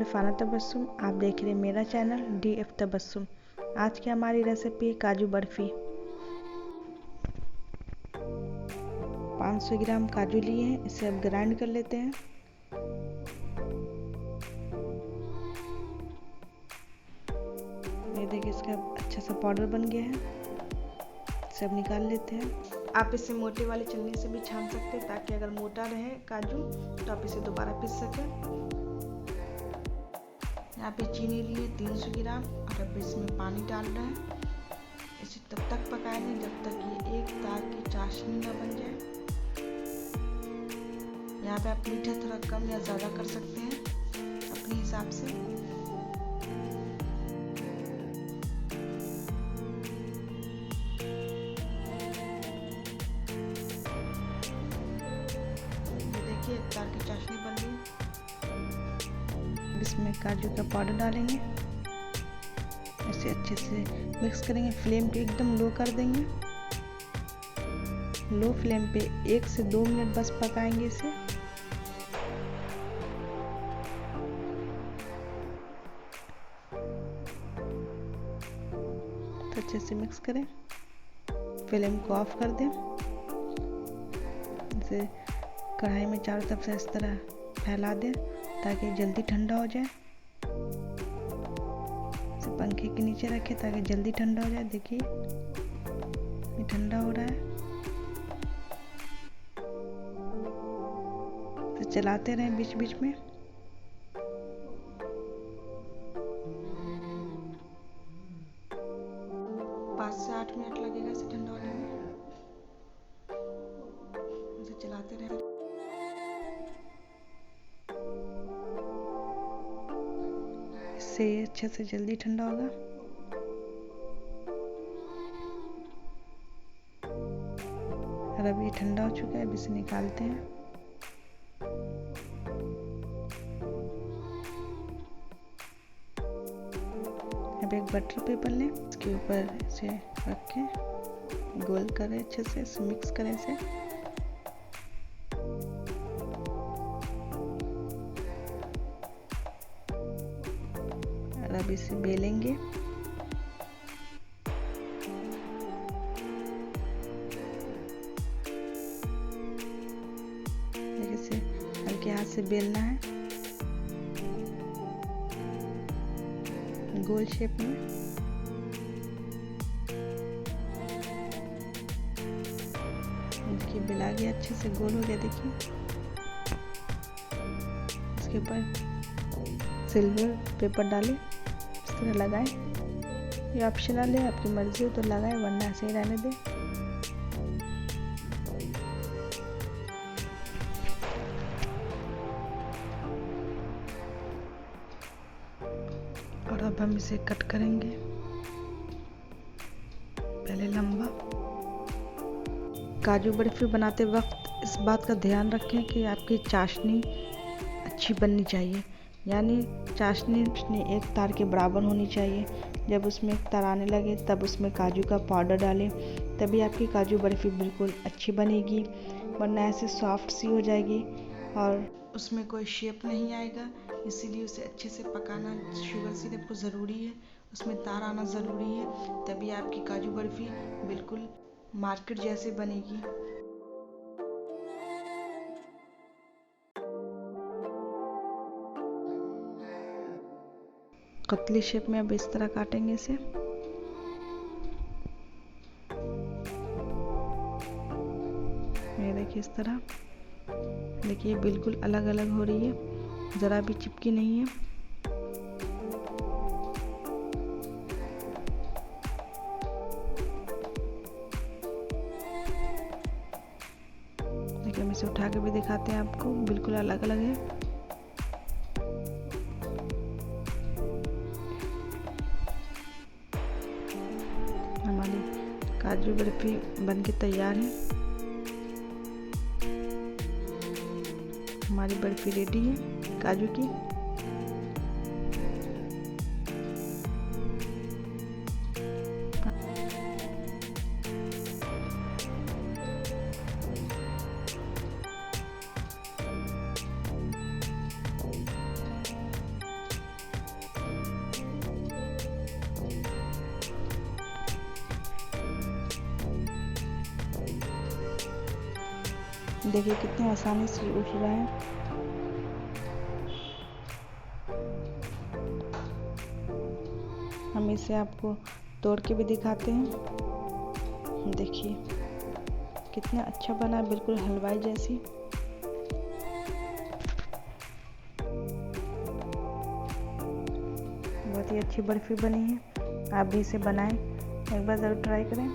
फाना तबस्सुम, आप देख रहे हैं मेरा चैनल DF तबस्सुम। आज की हमारी रेसिपी काजू बर्फ़ी। 500 ग्राम काजू लिए हैं, इसे अब ग्राइंड कर लेते हैं। ये देखिए, इसका अच्छा सा पाउडर बन गया है। इसे अब निकाल लेते हैं। आप इसे मोटे वाले छलनी से भी छान सकते हैं, ताकि अगर मोटा रहे काजू तो आप इसे दोबारा पीस सकें। यहाँ पे चीनी लिए 300 ग्राम और अब इसमें पानी डाल रहे हैं। इसे तब तक पकाएंगे जब तक ये एक तार की चाशनी ना बन जाए। यहाँ पे आप मीठा थोड़ा कम या ज़्यादा कर सकते हैं अपने हिसाब से। ये देखिए, एक तार की चाशनी बन गई। इसमें काजू का पाउडर डालेंगे, इसे अच्छे से मिक्स करेंगे। फ्लेम को एकदम लो कर देंगे। लो फ्लेम पे 1 से 2 मिनट बस पकाएंगे इसे। तो अच्छे से मिक्स करें, फ्लेम को ऑफ कर दें। इसे कढ़ाई में चारों तरफ से इस तरह फैला दें ताकि जल्दी ठंडा हो जाए। इसे पंखे के नीचे रखें ताकि जल्दी ठंडा हो जाए। देखिए, ये ठंडा हो रहा है। तो चलाते रहें बीच बीच में। पाँच से 8 मिनट लगेगा इसे ठंडा होने में। इसे चलाते रहें। इससे अच्छे से जल्दी ठंडा होगा। और अब ये ठंडा हो चुका है, अब इसे निकालते हैं। अब एक बटर पेपर लें, इसके ऊपर इसे रखें, गोल करें, अच्छे से इसे मिक्स करें इसे। और अब इसे बेलेंगे। इसे हल्के हाथ से बेलना है गोल शेप में। देखिए, बेला गया, अच्छे से गोल हो गया। देखिए, इसके ऊपर सिल्वर पेपर डालें, इस तरह लगाएं। ये ऑप्शनल है, आपकी मर्जी हो तो लगाएं, वरना ऐसे ही रहने दें। और अब हम इसे कट करेंगे, पहले लंबा। काजू बर्फी बनाते वक्त इस बात का ध्यान रखें कि आपकी चाशनी अच्छी बननी चाहिए, यानी चाशनी एक तार के बराबर होनी चाहिए। जब उसमें एक तार आने लगे तब उसमें काजू का पाउडर डालें, तभी आपकी काजू बर्फी बिल्कुल अच्छी बनेगी, वरना ऐसे सॉफ्ट सी हो जाएगी और उसमें कोई शेप नहीं आएगा। इसीलिए उसे अच्छे से पकाना, शुगर सिरप को ज़रूरी है, उसमें तार आना ज़रूरी है, तभी आपकी काजू बर्फी बिल्कुल मार्केट जैसे बनेगी। कतली शेप में अब इस तरह काटेंगे इसे। ये देखिए, इस तरह। देखिए, बिल्कुल अलग अलग हो रही है, ज़रा भी चिपकी नहीं है। देखिए, हम इसे उठा के भी दिखाते हैं आपको, बिल्कुल अलग अलग है। हमारी काजू बर्फी बनके तैयार है। हमारी बर्फी रेडी है काजू की। देखिए कितने आसानी से उठ रहा है। हम इसे आपको तोड़ के भी दिखाते हैं। देखिए कितना अच्छा बना, बिल्कुल हलवाई जैसी। बहुत ही अच्छी बर्फ़ी बनी है। आप भी इसे बनाएं, एक बार ज़रूर ट्राई करें।